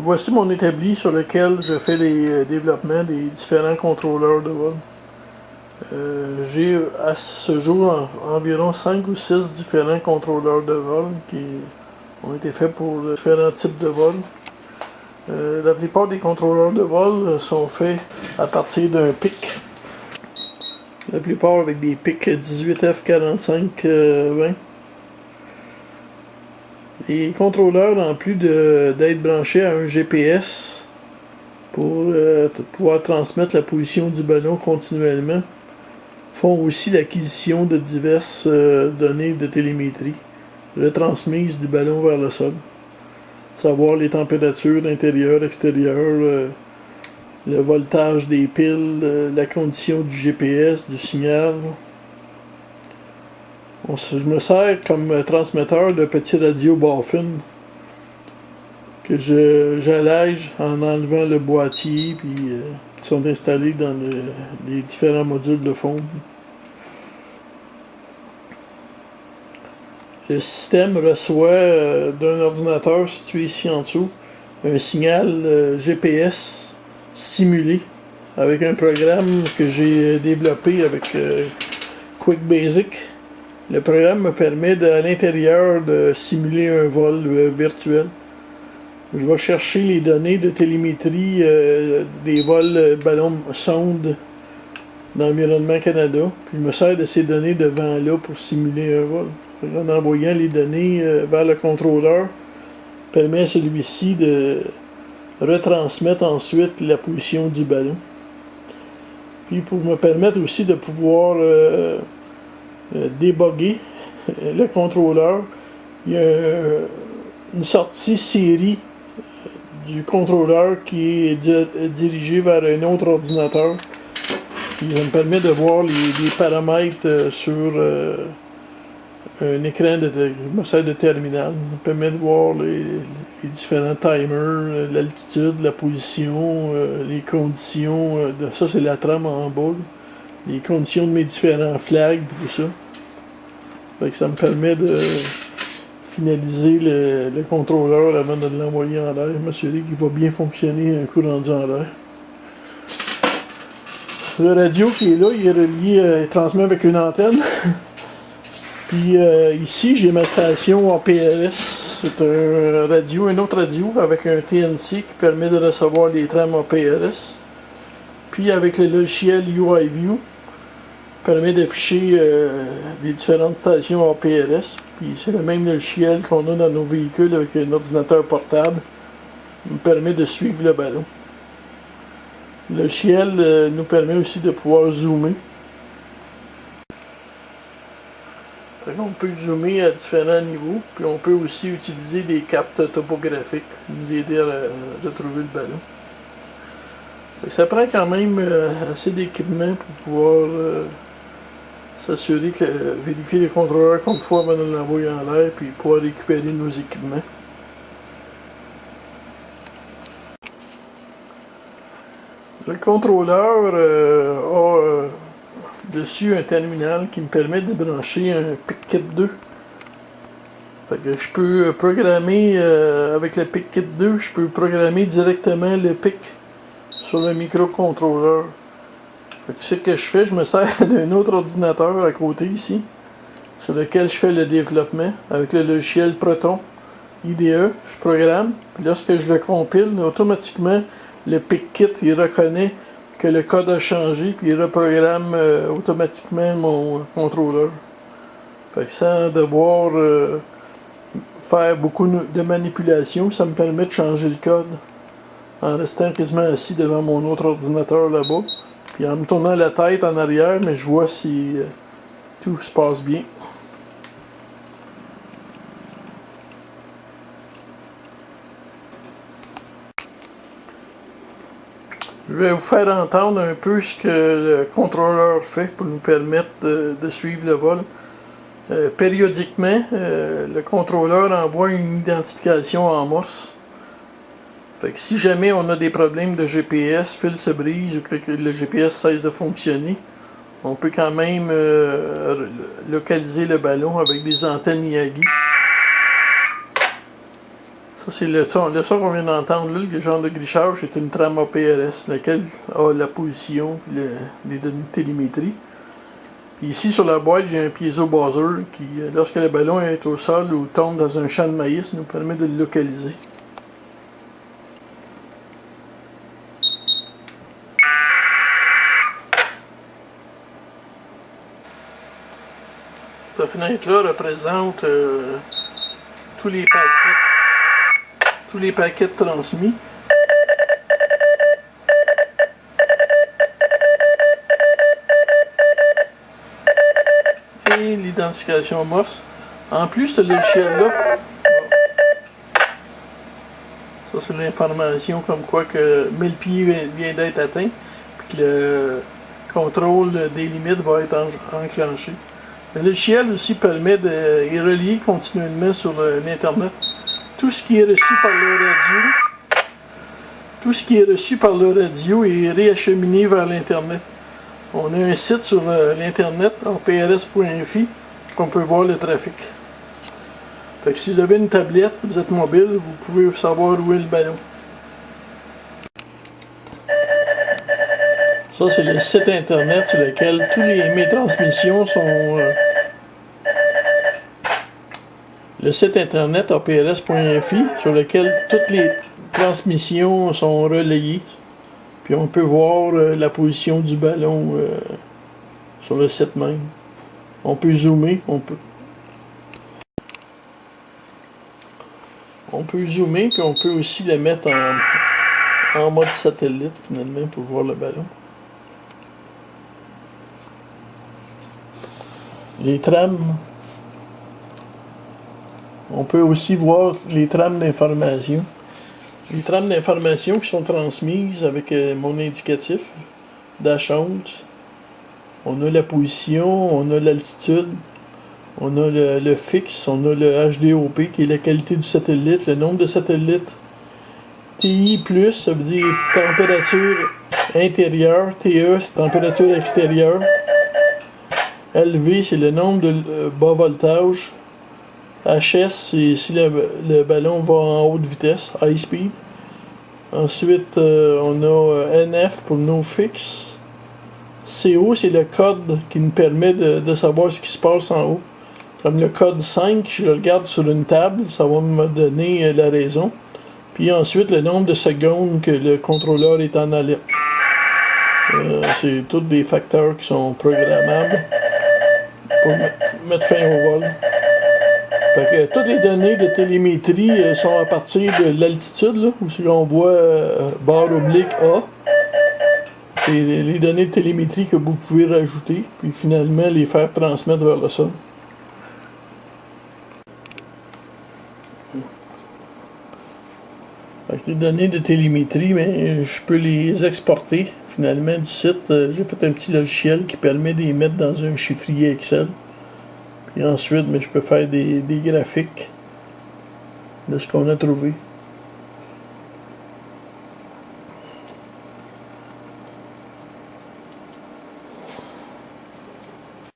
Voici mon établi sur lequel je fais les développements des différents contrôleurs de vol. J'ai à ce jour environ 5 ou 6 différents contrôleurs de vol qui ont été faits pour différents types de vols. La plupart des contrôleurs de vol sont faits à partir d'un pic. La plupart avec des pics 18F45-20. Les contrôleurs, en plus d'être branchés à un GPS pour pouvoir transmettre la position du ballon continuellement, font aussi l'acquisition de diverses données de télémétrie retransmises du ballon vers le sol. Savoir les températures intérieures, extérieures, le voltage des piles, la condition du GPS, du signal. Je me sers comme transmetteur de petits radios Baffin que j'allège en enlevant le boîtier puis qui sont installés dans les différents modules de fond. Le système reçoit d'un ordinateur situé ici en dessous un signal GPS simulé avec un programme que j'ai développé avec QuickBasic. Le programme me permet à l'intérieur de simuler un vol virtuel. Je vais chercher les données de télémétrie des vols ballons-sondes d'Environnement Canada. Puis je me sers de ces données de vent-là pour simuler un vol. En envoyant les données vers le contrôleur, permet à celui-ci de retransmettre ensuite la position du ballon. Puis pour me permettre aussi de pouvoir débugger le contrôleur, il y a une sortie série du contrôleur qui est dirigée vers un autre ordinateur. Puis ça me permet de voir les paramètres sur un écran de terminal. Ça me permet de voir les différents timers, l'altitude, la position, les conditions. Ça, c'est la trame en bas. Les conditions de mes différents flags et tout ça. Fait que ça me permet de finaliser le contrôleur avant de l'envoyer en l'air, m'assurer qu'il va bien fonctionner un coup rendu en l'air. Le radio qui est là, il est relié, il transmet avec une antenne. Puis ici, j'ai ma station APRS. C'est un autre radio avec un TNC qui permet de recevoir les trames APRS. Puis avec le logiciel UiView, permet d'afficher les différentes stations APRS. Puis c'est le même logiciel qu'on a dans nos véhicules avec un ordinateur portable. Il nous permet de suivre le ballon. Le logiciel nous permet aussi de pouvoir zoomer. On peut zoomer à différents niveaux. Puis on peut aussi utiliser des cartes topographiques pour nous aider à retrouver le ballon. Ça prend quand même assez d'équipement pour pouvoir s'assurer que vérifier les contrôleurs comme il faut avant de l'envoyer en l'air puis pouvoir récupérer nos équipements. Le contrôleur a dessus un terminal qui me permet de brancher un PIC-Kit 2. Fait que je peux programmer avec le PIC-Kit 2, je peux programmer directement le PIC sur le microcontrôleur. Ce que je fais, je me sers d'un autre ordinateur à côté ici, sur lequel je fais le développement avec le logiciel Proton IDE. Je programme, puis lorsque je le compile, automatiquement le PIC-Kit il reconnaît que le code a changé, puis il reprogramme automatiquement mon contrôleur. Fait que sans devoir faire beaucoup de manipulations, ça me permet de changer le code en restant quasiment assis devant mon autre ordinateur là-bas. Puis en me tournant la tête en arrière, mais je vois si tout se passe bien. Je vais vous faire entendre un peu ce que le contrôleur fait pour nous permettre de suivre le vol. Périodiquement, le contrôleur envoie une identification en morse. Fait que si jamais on a des problèmes de GPS, fil se brise ou que le GPS cesse de fonctionner, on peut quand même localiser le ballon avec des antennes Yagi. Ça, c'est le son qu'on vient d'entendre là, le genre de grichage, c'est une trame APRS, laquelle a la position et les données de télémétrie. Puis ici, sur la boîte, j'ai un piezo buzzer qui, lorsque le ballon est au sol ou tombe dans un champ de maïs, nous permet de le localiser. Cette fenêtre-là représente tous les paquets transmis. Et l'identification Morse. En plus, ce logiciel-là, ça c'est l'information comme quoi que 1000 pieds vient d'être atteint, puis que le contrôle des limites va être enclenché. Le logiciel aussi permet de relier continuellement sur l'Internet tout ce qui est reçu par le radio. Tout ce qui est reçu par le radio est réacheminé vers l'Internet. On a un site sur l'Internet, aprs.fi, qu'on peut voir le trafic. Fait que si vous avez une tablette, vous êtes mobile, vous pouvez savoir où est le ballon. Ça, c'est le site Internet sur lequel toutes mes transmissions sont... le site Internet aprs.fi, sur lequel toutes les transmissions sont relayées. Puis on peut voir la position du ballon sur le site même. On peut zoomer, on peut zoomer, puis on peut aussi le mettre en mode satellite finalement pour voir le ballon. Les trames. On peut aussi voir les trames d'information. Les trames d'information qui sont transmises avec mon indicatif d'H11. On a la position, on a l'altitude, on a le fixe, on a le HDOP qui est la qualité du satellite, le nombre de satellites. TI+, ça veut dire température intérieure, TE c'est température extérieure. LV c'est le nombre de bas voltage. HS, c'est si le ballon va en haute vitesse, high speed. Ensuite, on a NF pour no fix. CO, c'est le code qui nous permet de savoir ce qui se passe en haut. Comme le code 5, je le regarde sur une table, ça va me donner la raison. Puis ensuite, le nombre de secondes que le contrôleur est en alerte. C'est tous des facteurs qui sont programmables pour mettre fin au vol. Fait que toutes les données de télémétrie sont à partir de l'altitude, là, où on voit barre oblique A. C'est les données de télémétrie que vous pouvez rajouter, puis finalement les faire transmettre vers le sol. Fait que les données de télémétrie, ben, je peux les exporter finalement du site. J'ai fait un petit logiciel qui permet de les mettre dans un chiffrier Excel. Et ensuite, je peux faire des graphiques de ce qu'on a trouvé.